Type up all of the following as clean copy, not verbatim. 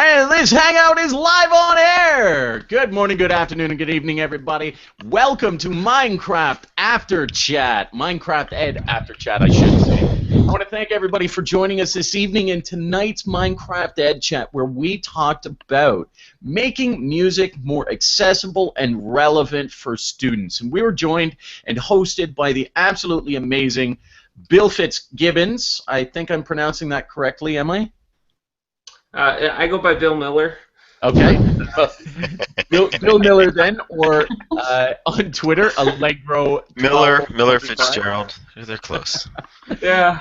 And this hangout is live on air! Good morning, good afternoon, and good evening, everybody. Welcome to Minecraft AfterChat. Minecraft Ed AfterChat, I should say. I want to thank everybody for joining us this evening in tonight's Minecraft Ed Chat, where we talked about making music more accessible and relevant for students. And we were joined and hosted by the absolutely amazing Bill Fitzgibbons. I think I'm pronouncing that correctly, am I? I go by Bill Miller. Okay. Bill Miller then, or on Twitter, Allegro. Miller Fitzgerald. They're close. Yeah.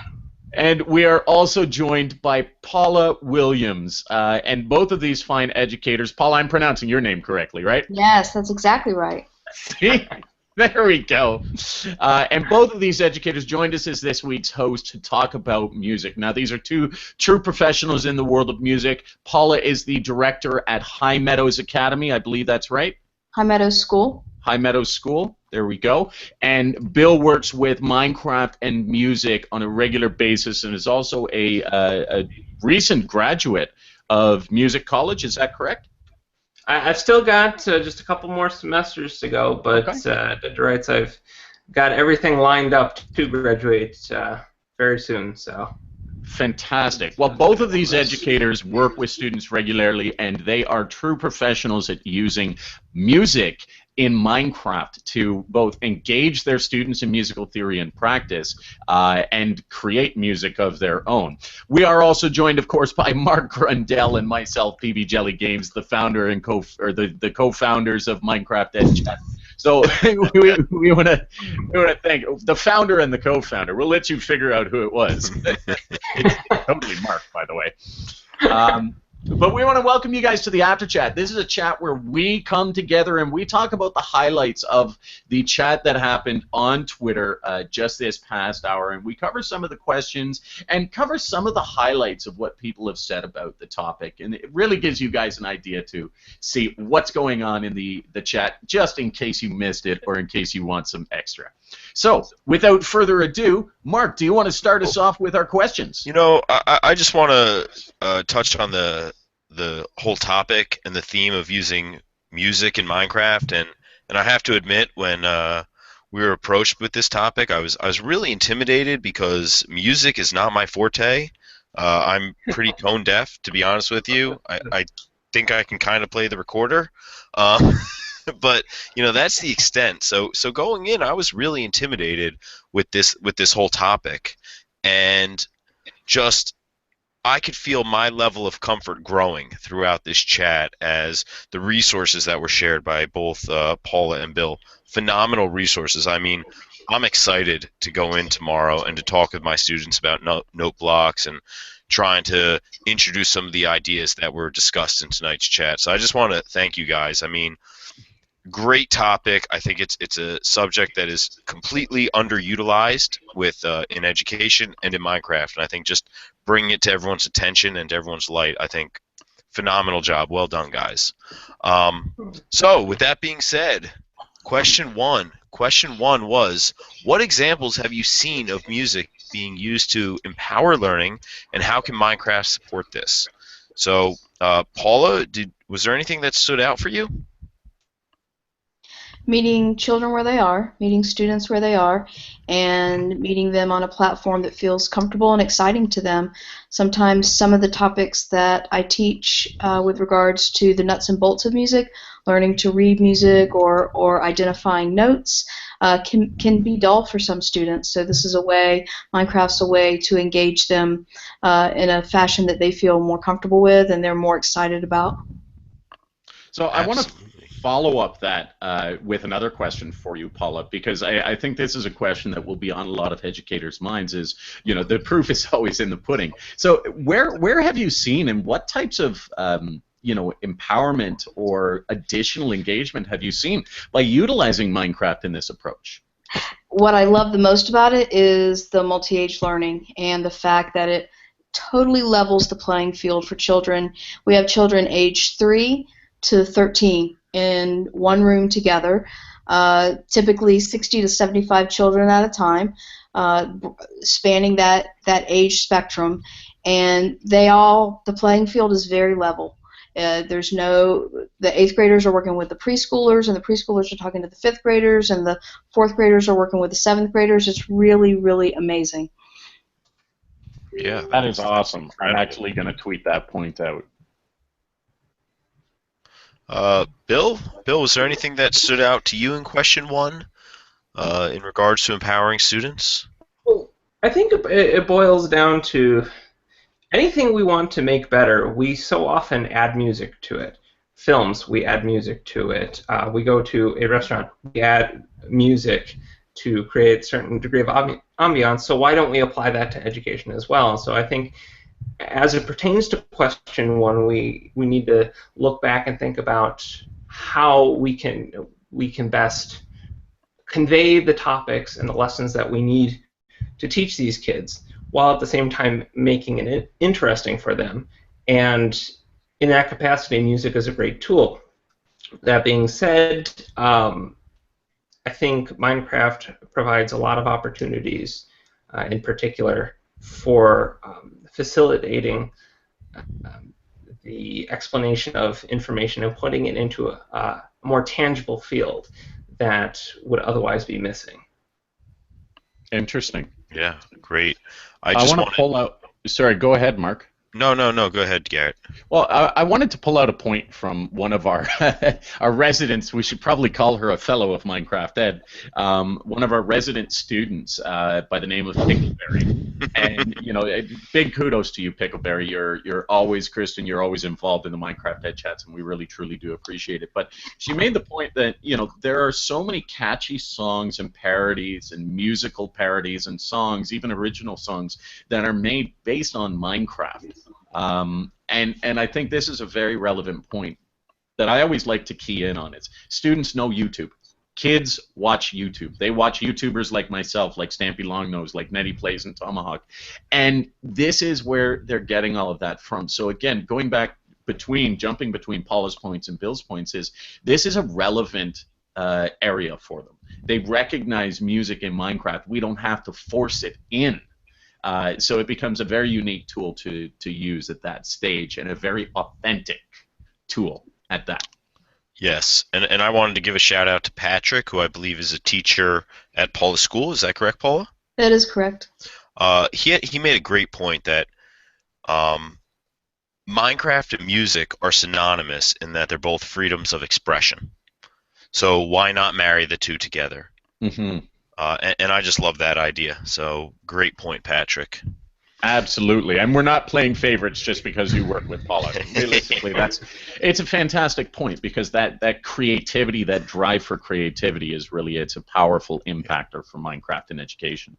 And we are also joined by Paula Williams. And both of these fine educators. Paula, I'm pronouncing your name correctly, right? Yes, that's exactly right. See? There we go. And both of these educators joined us as this week's host to talk about music. Now, these are two true professionals in the world of music. Paula is the director at High Meadows Academy. I believe that's right. High Meadows School. High Meadows School. There we go. And Bill works with Minecraft and music on a regular basis and is also a recent graduate of Music College. Is that correct? I've still got just a couple more semesters to go, but Dr. Wrights, I've got everything lined up to graduate very soon. So fantastic. Well, both of these educators work with students regularly, and they are true professionals at using music in Minecraft to both engage their students in musical theory and practice and create music of their own. We are also joined, of course, by Mark Grundell and myself, PB Jelly Games, the founder and the co-founders of Minecraft Ed Chat. So we want to thank the founder and the co-founder. We'll let you figure out who it was. It's totally Mark, by the way. But we want to welcome you guys to the After Chat. This is a chat where we come together and we talk about the highlights of the chat that happened on Twitter just this past hour, and we cover some of the questions and cover some of the highlights of what people have said about the topic, and it really gives you guys an idea to see what's going on in the chat, just in case you missed it or in case you want some extra. So, without further ado, Mark, do you want to start us off with our questions? You know, I just want to touch on the whole topic and the theme of using music in Minecraft, and I have to admit, when we were approached with this topic, I was really intimidated because music is not my forte. I'm pretty tone deaf, to be honest with you. I think I can kind of play the recorder. But you know, that's the extent. So going in, I was really intimidated with this whole topic, and just I could feel my level of comfort growing throughout this chat as the resources that were shared by both Paula and Bill, phenomenal resources. I mean, I'm excited to go in tomorrow and to talk with my students about note blocks and trying to introduce some of the ideas that were discussed in tonight's chat. So I just want to thank you guys. I mean, great topic. I think it's a subject that is completely underutilized with in education and in Minecraft, and I think just bringing it to everyone's attention and to everyone's light, I think phenomenal job. Well done, guys. So with that being said, question one was, what examples have you seen of music being used to empower learning, and how can Minecraft support this? So Paula, was there anything that stood out for you? Meeting children where they are, meeting students where they are, and meeting them on a platform that feels comfortable and exciting to them. Sometimes some of the topics that I teach with regards to the nuts and bolts of music, learning to read music or identifying notes, can be dull for some students. So this is a way, Minecraft's a way to engage them in a fashion that they feel more comfortable with and they're more excited about. So I want to follow up that with another question for you, Paula, because I think this is a question that will be on a lot of educators' minds. Is, you know, the proof is always in the pudding. So where have you seen, and what types of you know, empowerment or additional engagement have you seen by utilizing Minecraft in this approach? What I love the most about it is the multi-age learning and the fact that it totally levels the playing field for children. We have children age 3 to 13 in one room together, typically 60 to 75 children at a time, spanning that age spectrum, and the playing field is very level. The 8th graders are working with the preschoolers, and the preschoolers are talking to the 5th graders, and the 4th graders are working with the 7th graders. It's really, really amazing. Yeah, That is awesome. Incredible. I'm actually going to tweet that point out. Bill, was there anything that stood out to you in question 1 in regards to empowering students? Well, I think it boils down to anything we want to make better, we so often add music to it. Films, we add music to it. We go to a restaurant, we add music to create a certain degree of ambiance, so why don't we apply that to education as well? So I think as it pertains to question 1, we need to look back and think about how we can best convey the topics and the lessons that we need to teach these kids, while at the same time making it interesting for them. And in that capacity, music is a great tool. That being said, I think Minecraft provides a lot of opportunities, in particular, for facilitating the explanation of information and putting it into a more tangible field that would otherwise be missing. Interesting. Yeah, great. I want to pull out. Sorry, go ahead, Mark. No, go ahead, Garrett. Well, I wanted to pull out a point from one of our our residents. We should probably call her a fellow of Minecraft Ed. One of our resident students by the name of Pickleberry. And big kudos to you, Pickleberry. You're always, Kristen. You're always involved in the Minecraft Ed chats, and we really truly do appreciate it. But she made the point that there are so many catchy songs and parodies and musical parodies and songs, even original songs, that are made based on Minecraft. And I think this is a very relevant point that I always like to key in on. Is students know YouTube. Kids watch YouTube. They watch YouTubers like myself, like Stampy Longnose, like Nettie Plays and Tomahawk. And this is where they're getting all of that from. So again, jumping between Paula's points and Bill's points, is this is a relevant area for them. They recognize music in Minecraft. We don't have to force it in. So it becomes a very unique tool to use at that stage, and a very authentic tool at that. Yes, and I wanted to give a shout out to Patrick, who I believe is a teacher at Paula's school. Is that correct, Paula? That is correct. He made a great point that Minecraft and music are synonymous in that they're both freedoms of expression. So why not marry the two together? Mm-hmm. And I just love that idea. So great point, Patrick. Absolutely, and we're not playing favorites just because you work with Paula. Realistically, it's a fantastic point, because that creativity, that drive for creativity, it's a powerful impactor for Minecraft in education.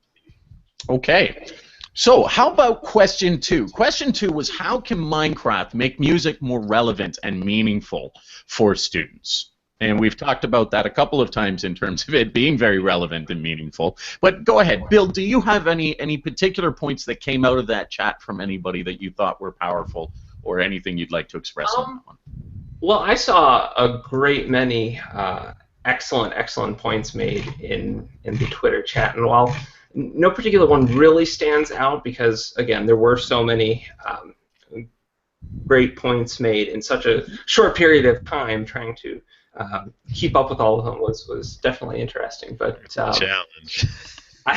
Okay, so how about question 2? Question 2 was, how can Minecraft make music more relevant and meaningful for students? And we've talked about that a couple of times in terms of it being very relevant and meaningful. But go ahead, Bill, do you have any particular points that came out of that chat from anybody that you thought were powerful, or anything you'd like to express on that one? Well, I saw a great many excellent points made in the Twitter chat. And while no particular one really stands out, because, again, there were so many great points made in such a short period of time, trying to keep up with all of them was definitely interesting, but challenge.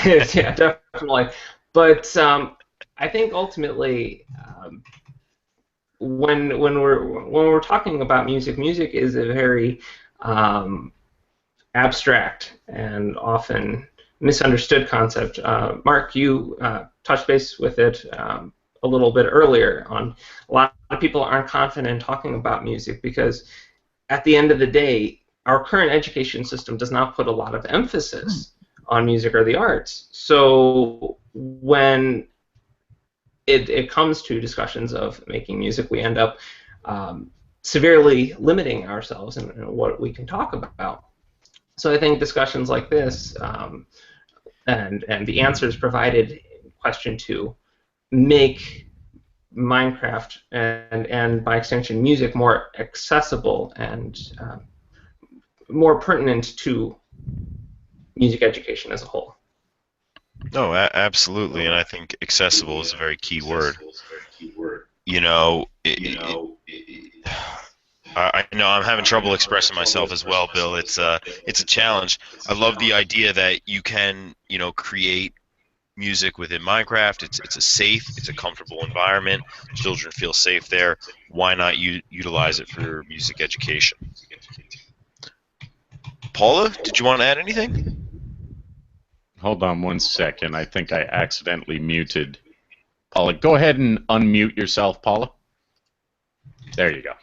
Yeah, definitely. But I think ultimately, when we're talking about music, music is a very abstract and often misunderstood concept. Mark, you touched base with it a little bit earlier. On a lot of people aren't confident in talking about music because, at the end of the day, our current education system does not put a lot of emphasis on music or the arts. So when it comes to discussions of making music, we end up severely limiting ourselves in what we can talk about. So I think discussions like this and the answers provided in question 2 make Minecraft and by extension music more accessible and more pertinent to music education as a whole. No, absolutely, and I think accessible is a very key word. I know I'm having trouble expressing myself as well, Bill. It's a challenge. I love the idea that you can, create music within Minecraft. It's a safe, it's a comfortable environment. Children feel safe there. Why not utilize it for music education? Paula, did you want to add anything? Hold on one second. I think I accidentally muted Paula. Go ahead and unmute yourself, Paula. There you go.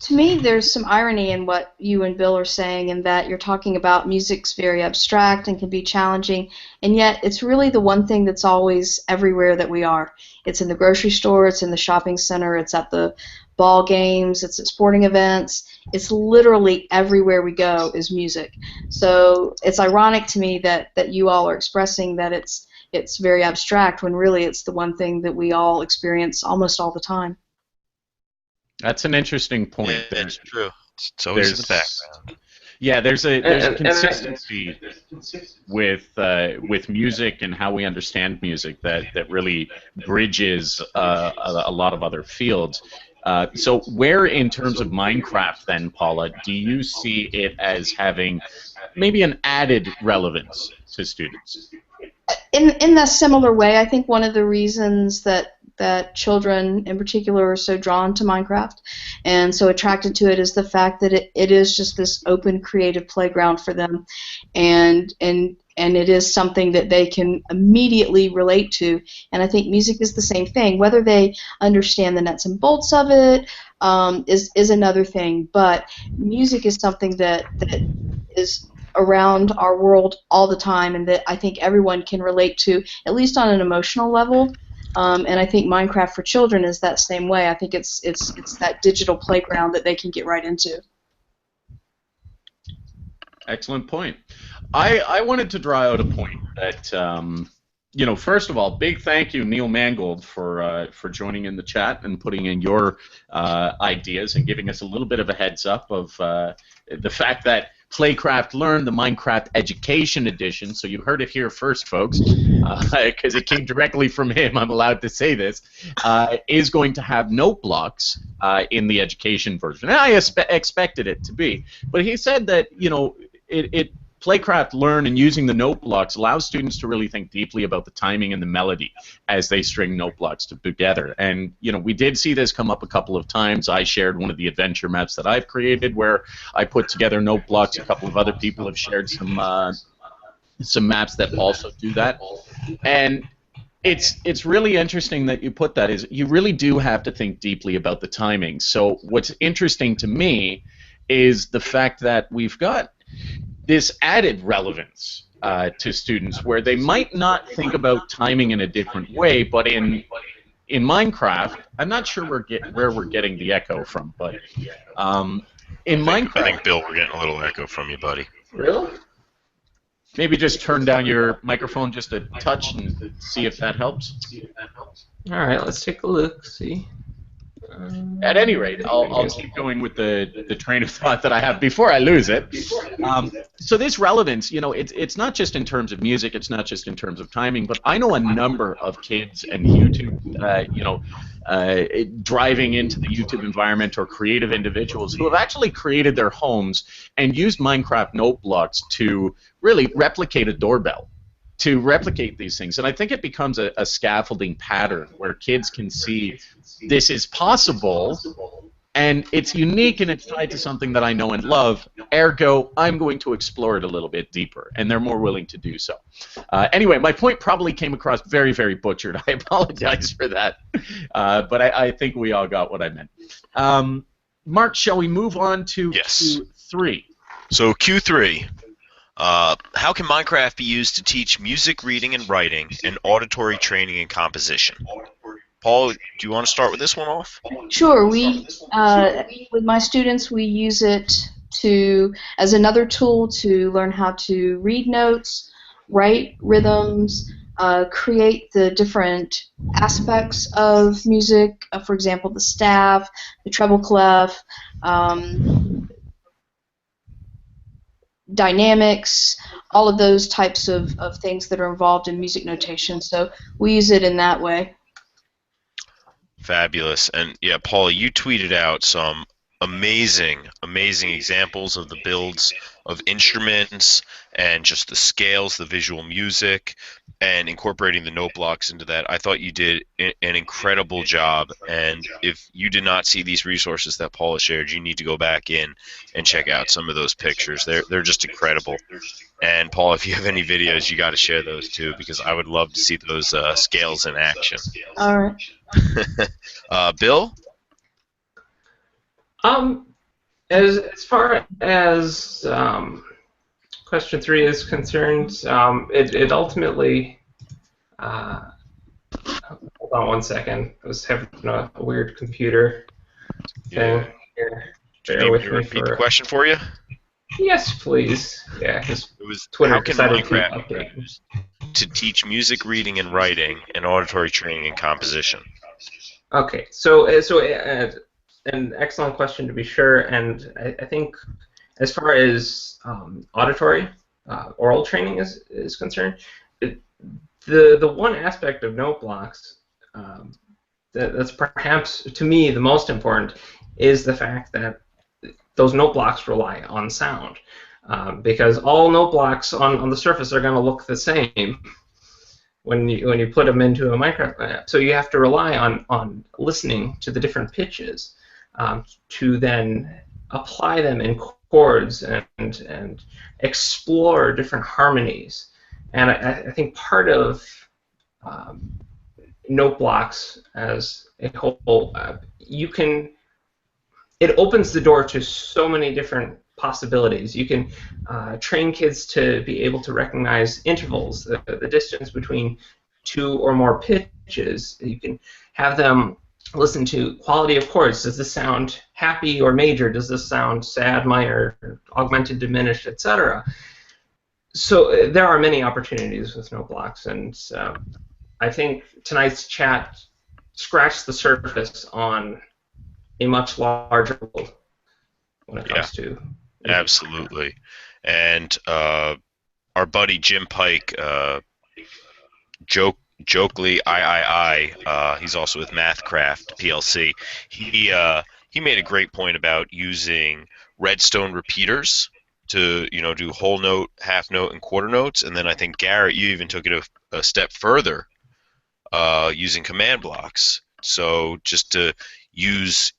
To me, there's some irony in what you and Bill are saying, in that you're talking about music's very abstract and can be challenging, and yet it's really the one thing that's always everywhere that we are. It's in the grocery store, it's in the shopping center, it's at the ball games, it's at sporting events. It's literally everywhere we go is music. So it's ironic to me that you all are expressing that it's very abstract, when really it's the one thing that we all experience almost all the time. That's an interesting point. Yeah, that's true. It's always in the background. Yeah, there's a consistency with music and how we understand music that really bridges a lot of other fields. So where, in terms of Minecraft then, Paula, do you see it as having maybe an added relevance to students? In a similar way, I think one of the reasons that children in particular are so drawn to Minecraft and so attracted to it is the fact that it is just this open creative playground for them, and it is something that they can immediately relate to. And I think music is the same thing. Whether they understand the nuts and bolts of it is another thing, but music is something that is around our world all the time, and that I think everyone can relate to, at least on an emotional level. And I think Minecraft for children is that same way. I think it's that digital playground that they can get right into. Excellent point. I wanted to draw out a point that, first of all, big thank you, Neil Mangold, for joining in the chat and putting in your ideas and giving us a little bit of a heads up of the fact that Playcraft Learn, the Minecraft Education Edition, so you heard it here first, folks, because it came directly from him, I'm allowed to say this, is going to have note blocks in the education version. And I expected it to be. But he said that, Playcraft Learn and using the note blocks allows students to really think deeply about the timing and the melody as they string note blocks together. And we did see this come up a couple of times. I shared one of the adventure maps that I've created where I put together note blocks. A couple of other people have shared some maps that also do that. And it's really interesting that you put that. Is you really do have to think deeply about the timing. So what's interesting to me is the fact that we've got this added relevance to students where they might not think about timing in a different way, but in Minecraft, I'm not sure where we're getting the echo from, but in Minecraft... I think, Bill, we're getting a little echo from you, buddy. Really? Maybe just turn down your microphone just a touch and see if that helps. All right, let's take a look, see. At any rate, I'll keep going with the train of thought that I have before I lose it. So this relevance, it's not just in terms of music, it's not just in terms of timing, but I know a number of kids and YouTube, driving into the YouTube environment, or creative individuals who have actually created their homes and used Minecraft note blocks to really replicate a doorbell, to replicate these things. And I think it becomes a scaffolding pattern where kids can see this is possible, and it's unique, and it's tied to something that I know and love. Ergo, I'm going to explore it a little bit deeper, and they're more willing to do so. Anyway, my point probably came across very, very butchered. I apologize for that, but I think we all got what I meant. Mark, shall we move on to Q3? So Q3. How can Minecraft be used to teach music, reading, and writing, and auditory training and composition? Paul, do you want to start with this one off? Sure. With my students, we use it as another tool to learn how to read notes, write rhythms, create the different aspects of music. For example, the staff, the treble clef, dynamics, all of those types of things that are involved in music notation. So we use it in that way. Fabulous. And yeah, Paula, you tweeted out some amazing examples of the builds of instruments and just the scales, the visual music, and incorporating the note blocks into that. I thought you did an incredible job. And if you did not see these resources that Paula shared, you need to go back in and check out some of those pictures. They're just incredible. And Paula, if you have any videos, you got to share those too, because I would love to see those scales in action. All right. Bill? As far as question 3 is concerned, it ultimately. Hold on one second. I was having a weird computer thing here. Bear with me Repeat the question for you. Yes, please. Yeah, It was Twitter how can decided to Minecraft be update. used to teach music reading and writing and auditory training and composition? Okay, so an excellent question to be sure, and I think as far as auditory, oral training is concerned, the one aspect of note blocks that's perhaps to me the most important is the fact that those note blocks rely on sound, because all note blocks on the surface are going to look the same when you put them into a Minecraft map. So you have to rely on listening to the different pitches to then apply them in chords and explore different harmonies. And I think part of note blocks as a whole, it opens the door to so many different possibilities. You can train kids to be able to recognize intervals, the distance between 2 or more pitches. You can have them listen to quality of chords. Does this sound happy or major? Does this sound sad, minor, augmented, diminished, etc.? So there are many opportunities with note blocks, and I think tonight's chat scratched the surface on a much larger world when it comes to. Absolutely. And our buddy Jim Pike, Jokely III, he's also with Mathcraft PLC. He made a great point about using redstone repeaters to do whole note, half note, and quarter notes. And then I think Garrett, you even took it a step further, using command blocks. So just to use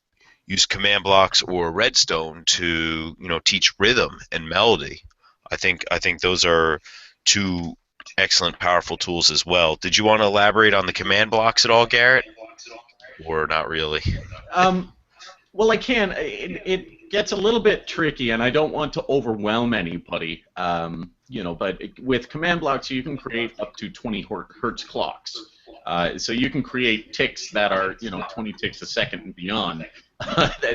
command blocks or redstone to teach rhythm and melody. I think those are two excellent, powerful tools as well. Did you want to elaborate on the command blocks at all, Garrett, or not really? Well, I can. It gets a little bit tricky, and I don't want to overwhelm anybody. But with command blocks, you can create up to 20 hertz clocks. So you can create ticks that are 20 ticks a second and beyond.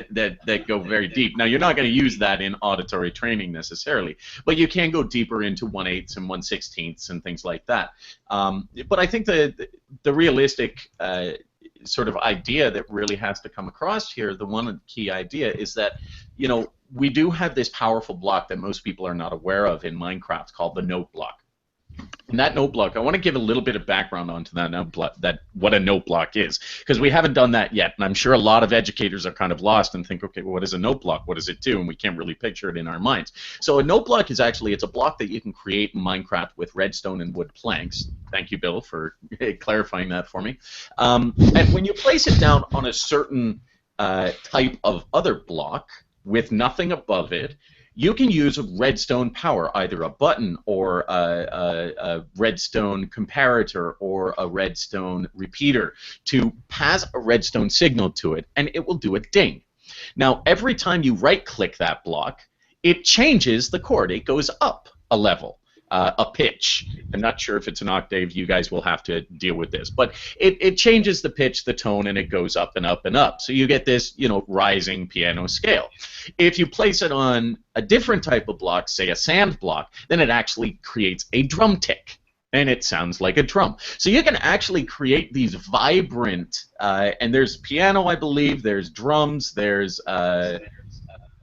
that go very deep. Now, you're not going to use that in auditory training necessarily, but you can go deeper into 1/8 and 1/16 and things like that. But I think the realistic sort of idea that really has to come across here, the one key idea, is that we do have this powerful block that most people are not aware of in Minecraft called the note block. And that note block, I want to give a little bit of background onto that note block, what a note block is, because we haven't done that yet, and I'm sure a lot of educators are kind of lost and think, okay, well, what is a note block? What does it do? And we can't really picture it in our minds. So a note block is actually, it's a block that you can create in Minecraft with redstone and wood planks. Thank you, Bill, for clarifying that for me. And when you place it down on a certain type of other block with nothing above it, you can use redstone power, either a button or a redstone comparator or a redstone repeater, to pass a redstone signal to it, and it will do a ding. Now, every time you right-click that block, it changes the chord. It goes up a level, a pitch. I'm not sure if it's an octave. You guys will have to deal with this. But it changes the pitch, the tone, and it goes up and up and up. So you get this, rising piano scale. If you place it on a different type of block, say a sand block, then it actually creates a drum tick, and it sounds like a drum. So you can actually create these vibrant, and there's piano, I believe, there's drums, there's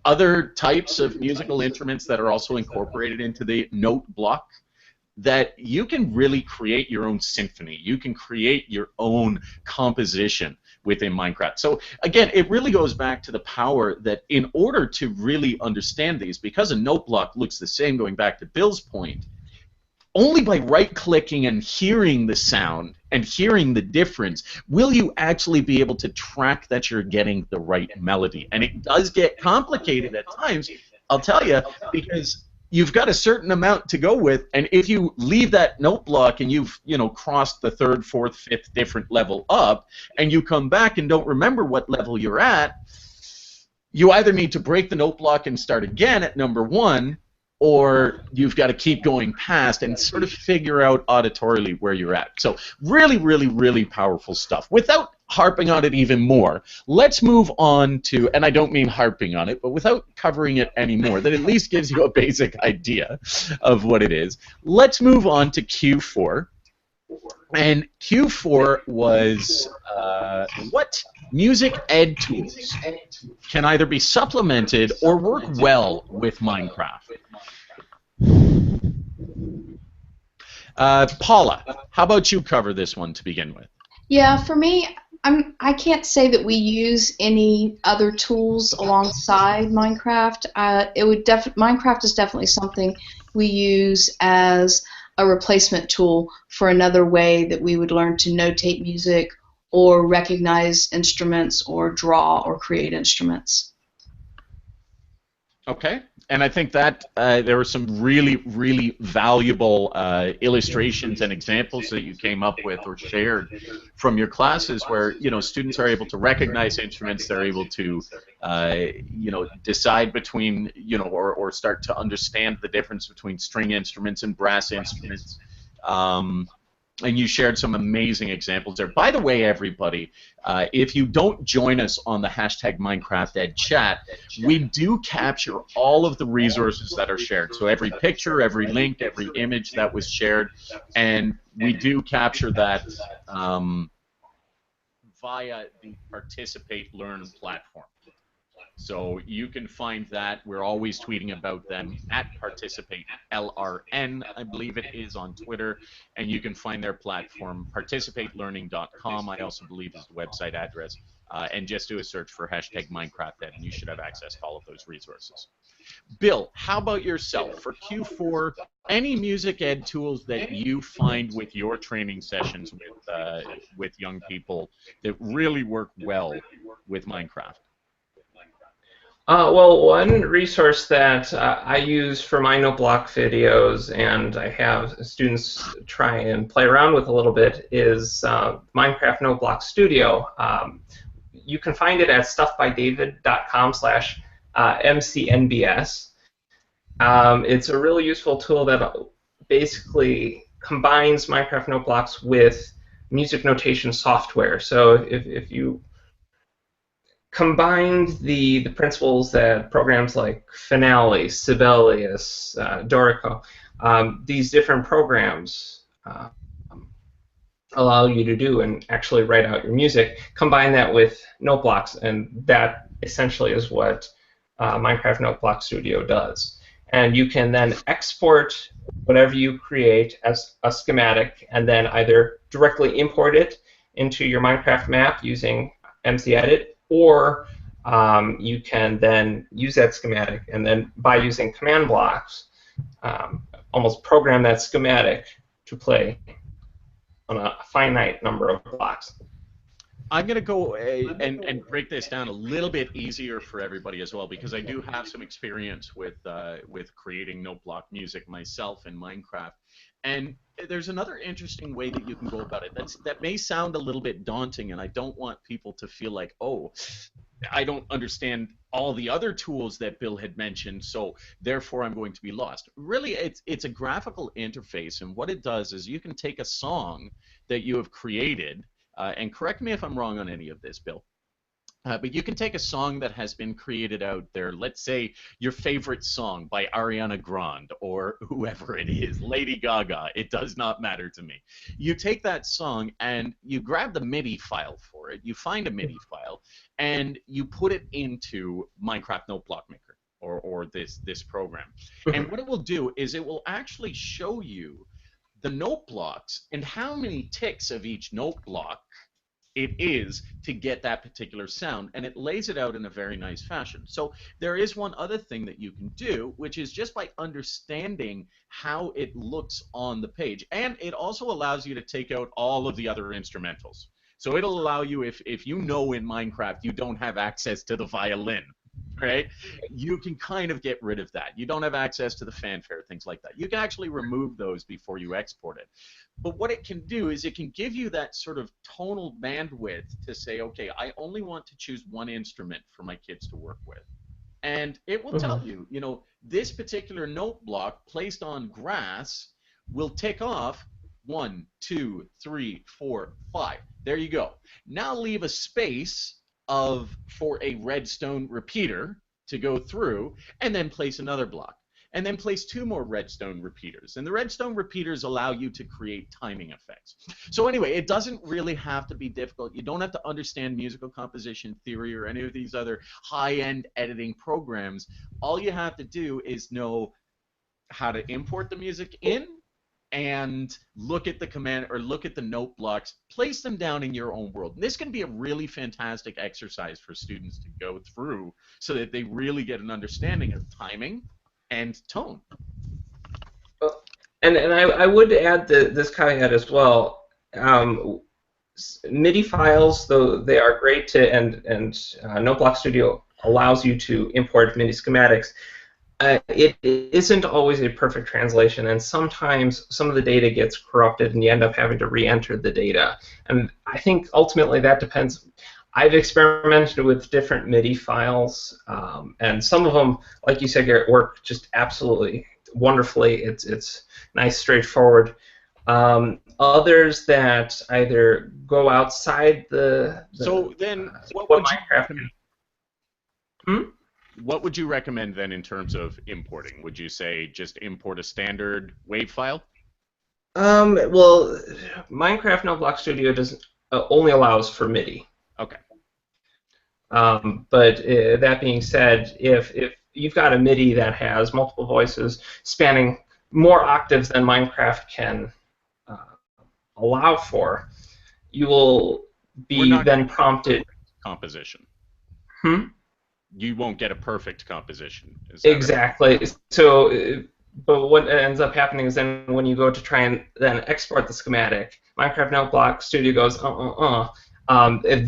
other types of musical instruments that are also incorporated into the note block, that you can really create your own symphony. You can create your own composition within Minecraft. So again, it really goes back to the power that in order to really understand these, because a note block looks the same, going back to Bill's point, only by right-clicking and hearing the sound and hearing the difference will you actually be able to track that you're getting the right melody. And it does get complicated at times, I'll tell you, because you've got a certain amount to go with, and if you leave that note block and you've crossed the third, fourth, fifth different level up, and you come back and don't remember what level you're at, you either need to break the note block and start again at number 1, or you've got to keep going past and sort of figure out auditorily where you're at. So really, really, really powerful stuff. Without harping on it even more, let's move on to, and I don't mean harping on it, but without covering it anymore, that at least gives you a basic idea of what it is. Let's move on to Q4. And Q4 was what music ed tools can either be supplemented or work well with Minecraft. Paula, how about you cover this one to begin with? Yeah, for me, I can't say that we use any other tools alongside Minecraft. Minecraft is definitely something we use as a replacement tool for another way that we would learn to notate music or recognize instruments or draw or create instruments. Okay, and I think that there were some really, really valuable illustrations and examples that you came up with or shared from your classes where, students are able to recognize instruments, they're able to, decide between, or start to understand the difference between string instruments and brass instruments. And you shared some amazing examples there. By the way, everybody, if you don't join us on the hashtag #MinecraftEdChat, we do capture all of the resources that are shared. So every picture, every link, every image that was shared, and we do capture that via the Participate Learn platform. So you can find that. We're always tweeting about them at Participate LRN, I believe it is on Twitter, and you can find their platform, participatelearning.com, I also believe is the website address, and just do a search for hashtag MinecraftEd, and you should have access to all of those resources. Bill, how about yourself? For Q4, any music ed tools that you find with your training sessions with young people that really work well with Minecraft? Well, one resource that I use for my note block videos and I have students try and play around with a little bit is Minecraft Note Block Studio. You can find it at stuffbydavid.com/mcnbs. It's a really useful tool that basically combines Minecraft note blocks with music notation software. So if you combined the principles that programs like Finale, Sibelius, Dorico, these different programs allow you to do and actually write out your music, combine that with note blocks, and that essentially is what Minecraft Note Block Studio does. And you can then export whatever you create as a schematic and then either directly import it into your Minecraft map using MCEdit, or you can then use that schematic and then by using command blocks almost program that schematic to play on a finite number of blocks. I'm going to go and break this down a little bit easier for everybody as well, because I do have some experience with creating note block music myself in Minecraft. And there's another interesting way that you can go about it. That may sound a little bit daunting, and I don't want people to feel like, oh, I don't understand all the other tools that Bill had mentioned, so therefore I'm going to be lost. Really, it's a graphical interface, and what it does is you can take a song that you have created, and correct me if I'm wrong on any of this, Bill, but you can take a song that has been created out there, let's say your favorite song by Ariana Grande or whoever it is, Lady Gaga, it does not matter to me. You take that song and you grab the MIDI file for it, you find a MIDI file, and you put it into Minecraft Note Block Maker or this program. And what it will do is it will actually show you the note blocks and how many ticks of each note block it is to get that particular sound, and it lays it out in a very nice fashion. So there is one other thing that you can do, which is just by understanding how it looks on the page, and it also allows you to take out all of the other instrumentals. So it'll allow you, if you know in Minecraft you don't have access to the violin, right? You can kind of get rid of that. You don't have access to the fanfare, things like that. You can actually remove those before you export it. But what it can do is it can give you that sort of tonal bandwidth to say, okay, I only want to choose one instrument for my kids to work with. And it will tell you, you know, this particular note block placed on grass will tick off 1, 2, 3, 4, 5. There you go. Now leave a space for a redstone repeater to go through, and then place another block. And then place 2 more redstone repeaters. And the redstone repeaters allow you to create timing effects. So anyway, it doesn't really have to be difficult. You don't have to understand musical composition theory or any of these other high-end editing programs. All you have to do is know how to import the music in, and look at the command or look at the note blocks, place them down in your own world. And this can be a really fantastic exercise for students to go through so that they really get an understanding of timing and tone. And I would add this caveat as well. MIDI files, though they are great to, and NoteBlock Studio allows you to import MIDI schematics, it isn't always a perfect translation, and sometimes some of the data gets corrupted and you end up having to re-enter the data. And I think ultimately that depends. I've experimented with different MIDI files, and some of them, like you said, Garrett, work just absolutely wonderfully. It's nice, straightforward. Others that either go outside the so then, what would you recommend then in terms of importing? Would you say just import a standard WAV file? Well, Minecraft NoteBlock Studio doesn't only allows for MIDI. Okay. But that being said, if you've got a MIDI that has multiple voices spanning more octaves than Minecraft can allow for, you will be then prompted. Composition. You won't get a perfect composition. Exactly. Right? So, but what ends up happening is then when you go to try and then export the schematic, Minecraft NoteBlock Studio goes, if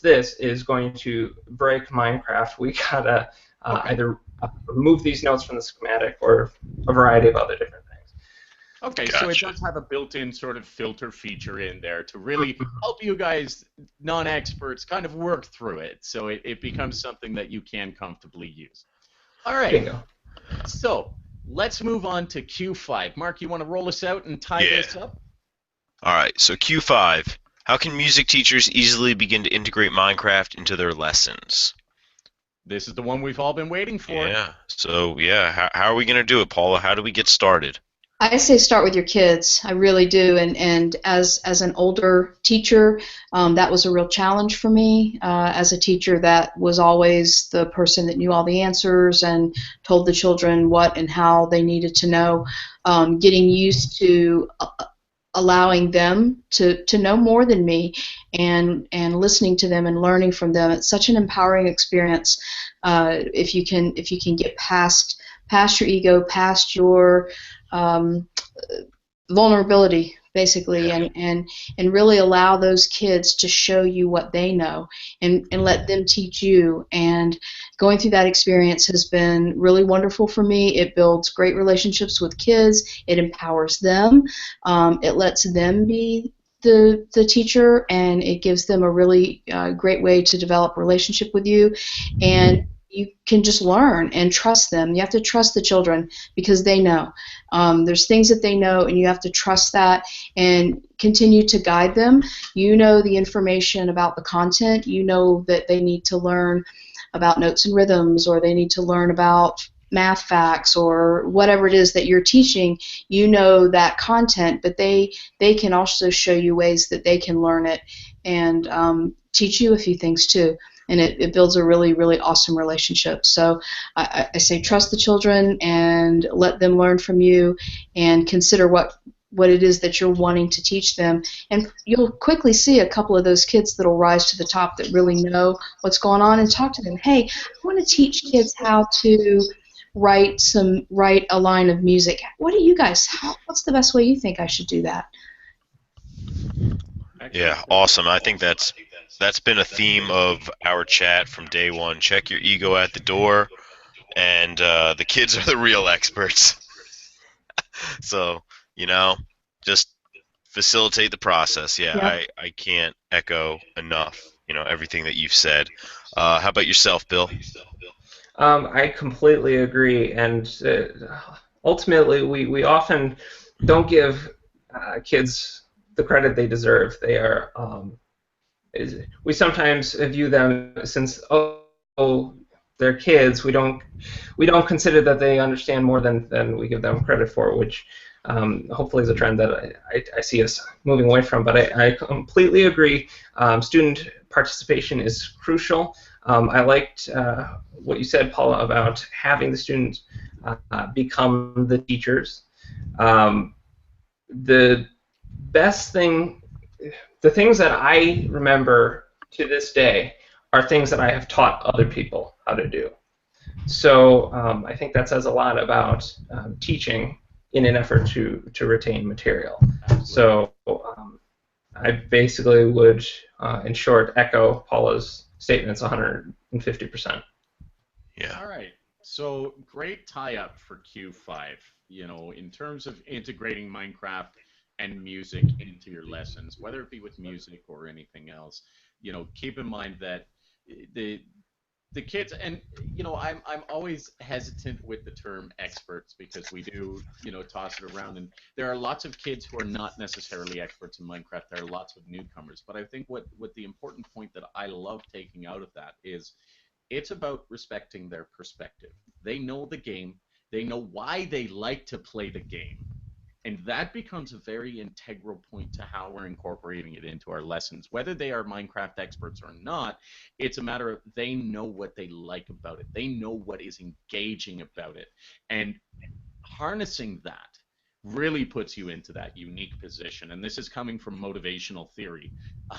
this is going to break Minecraft, we gotta either remove these notes from the schematic or a variety of other different things. Okay, gotcha. So it does have a built-in sort of filter feature in there to really help you guys, non-experts, kind of work through it, so it becomes something that you can comfortably use. All right. Bingo. So let's move on to Q5. Mark, you want to roll us out and tie this up? All right. So Q5. How can music teachers easily begin to integrate Minecraft into their lessons? This is the one we've all been waiting for. Yeah. So how are we going to do it, Paula? How do we get started? I say start with your kids. I really do. And as an older teacher, that was a real challenge for me. As a teacher that was always the person that knew all the answers and told the children what and how they needed to know, getting used to allowing them to know more than me and listening to them and learning from them. It's such an empowering experience if you can get past your ego, past your vulnerability, basically, and really allow those kids to show you what they know and let them teach you. And going through that experience has been really wonderful for me. It builds great relationships with kids. It empowers them. It lets them be the teacher, and it gives them a really great way to develop a relationship with you. And you can just learn and trust them. You have to trust the children because they know. There's things that they know, and you have to trust that and continue to guide them. You know the information about the content. You know that they need to learn about notes and rhythms, or they need to learn about math facts, or whatever it is that you're teaching. You know that content, but they can also show you ways that they can learn it and teach you a few things too. And it builds a really, really awesome relationship. So I say trust the children and let them learn from you, and consider what what it is that you're wanting to teach them. And you'll quickly see a couple of those kids that'll rise to the top that really know what's going on, and talk to them. Hey, I want to teach kids how to write a line of music. What do you guys, what's the best way you think I should do that? Yeah, awesome. I think that's been a theme of our chat from day one. Check your ego at the door, and the kids are the real experts. So, just facilitate the process. Yeah, Yep. I can't echo enough, everything that you've said. How about yourself, Bill? I completely agree, and ultimately, we often don't give kids the credit they deserve. They are we sometimes view them, since they're kids. We don't consider that they understand more than we give them credit for, which hopefully is a trend that I see us moving away from. But I completely agree. Student participation is crucial. I liked what you said, Paula, about having the students become the teachers. The best thing, the things that I remember to this day are things that I have taught other people how to do. So I think that says a lot about teaching in an effort to retain material. So I basically would, in short, echo Paula's statements 150%. Yeah. All right. So great tie-up for Q5. In terms of integrating Minecraft and music into your lessons, whether it be with music or anything else, keep in mind that the kids, and I'm always hesitant with the term experts, because we do toss it around, and there are lots of kids who are not necessarily experts in Minecraft. There are lots of newcomers, but I think what the important point that I love taking out of that is it's about respecting their perspective. They know the game, they know why they like to play the game, and that becomes a very integral point to how we're incorporating it into our lessons. Whether they are Minecraft experts or not, it's a matter of they know what they like about it. They know what is engaging about it. And harnessing that really puts you into that unique position. And this is coming from motivational theory.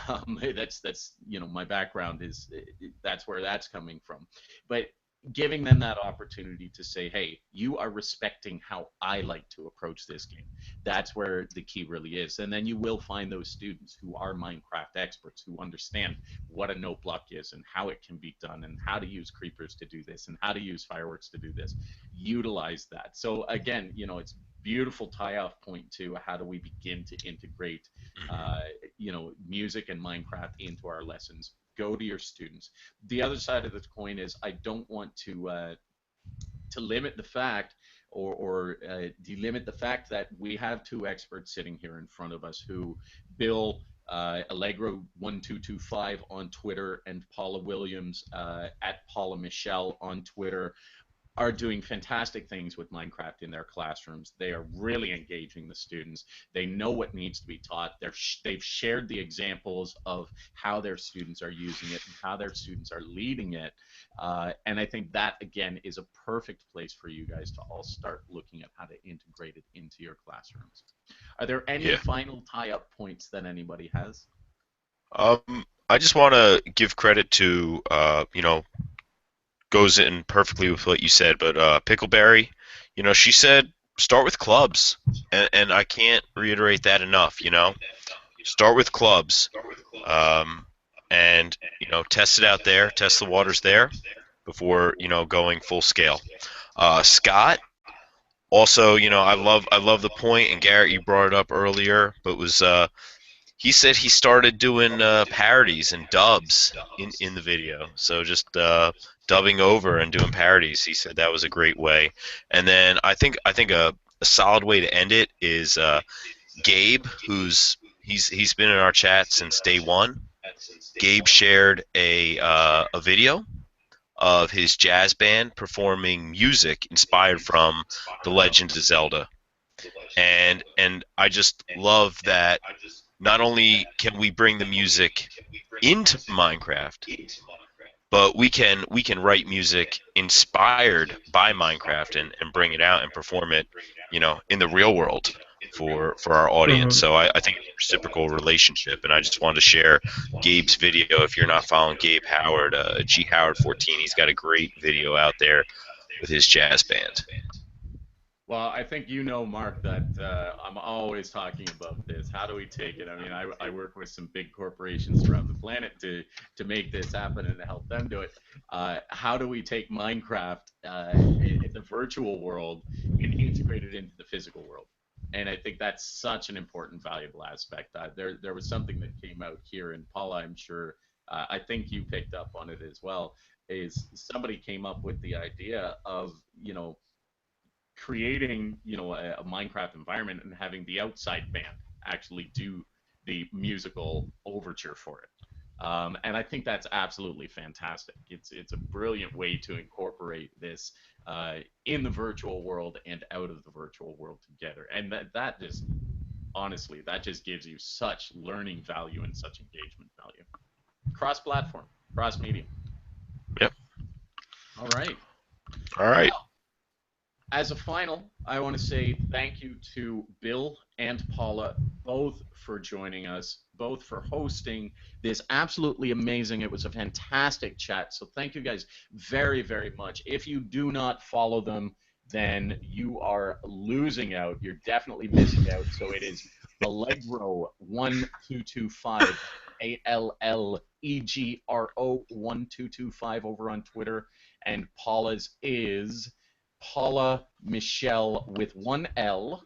That's my background is that's where that's coming from. But giving them that opportunity to say, hey, you are respecting how I like to approach this game. That's where the key really is. And then you will find those students who are Minecraft experts, who understand what a note block is and how it can be done and how to use creepers to do this and how to use fireworks to do this. Utilize that. So again, it's beautiful tie-off point to how do we begin to integrate music and Minecraft into our lessons. Go to your students. The other side of the coin is I don't want to limit the fact or delimit the fact that we have two experts sitting here in front of us who Bill Allegro1225 on Twitter and Paula Williams at Paula Michelle on Twitter are doing fantastic things with Minecraft in their classrooms. They are really engaging the students. They know what needs to be taught. They've shared the examples of how their students are using it and how their students are leading it. And I think that, again, is a perfect place for you guys to all start looking at how to integrate it into your classrooms. Are there any final tie-up points that anybody has? I just want to give credit to, goes in perfectly with what you said, but Pickleberry, she said start with clubs, and I can't reiterate that enough. Start with clubs, and test it out there, test the waters there before going full scale. Scott, also, I love the point, and Garrett, you brought it up earlier, but he said he started doing parodies and dubs in the video. So just dubbing over and doing parodies. He said that was a great way. And then I think a solid way to end it is Gabe, he's been in our chat since day one. Gabe shared a video of his jazz band performing music inspired from The Legend of Zelda. And I just love that. Not only can we bring the music into Minecraft, but we can write music inspired by Minecraft and bring it out and perform it, in the real world. for our audience. So I think it's a reciprocal relationship, and I just wanted to share Gabe's video. If you're not following Gabe Howard, G Howard 14, he's got a great video out there with his jazz band. Well, I think you know, Mark, that I'm always talking about this. How do we take it? I mean, I work with some big corporations around the planet to make this happen and to help them do it. How do we take Minecraft in the virtual world and integrate it into the physical world? And I think that's such an important, valuable aspect. There was something that came out here, and Paula, I'm sure, I think you picked up on it as well, is somebody came up with the idea of, creating, a Minecraft environment and having the outside band actually do the musical overture for it. And I think that's absolutely fantastic. It's a brilliant way to incorporate this in the virtual world and out of the virtual world together. And that just, honestly, that just gives you such learning value and such engagement value. Cross-platform, cross-medium. Yep. All right. All right. Well, as a final, I want to say thank you to Bill and Paula, both for joining us, both for hosting this absolutely amazing. It was a fantastic chat. So thank you guys very, very much. If you do not follow them, then you are losing out. You're definitely missing out. So it is Allegro1225, ALLEGRO1225 over on Twitter, and Paula's is Paula Michelle with one L,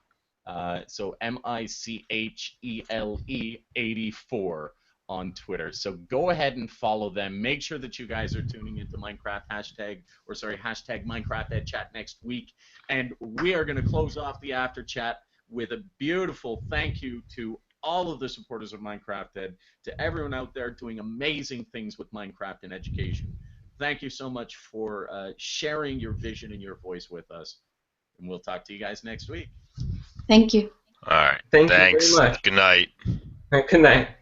so MICHELE 84 on Twitter. So go ahead and follow them. Make sure that you guys are tuning into Minecraft hashtag Minecraft Ed Chat next week. And we are going to close off the After Chat with a beautiful thank you to all of the supporters of Minecraft Ed, to everyone out there doing amazing things with Minecraft and education. Thank you so much for sharing your vision and your voice with us. And we'll talk to you guys next week. Thank you. All right. Thank you Thanks. very much. Good night. Good night.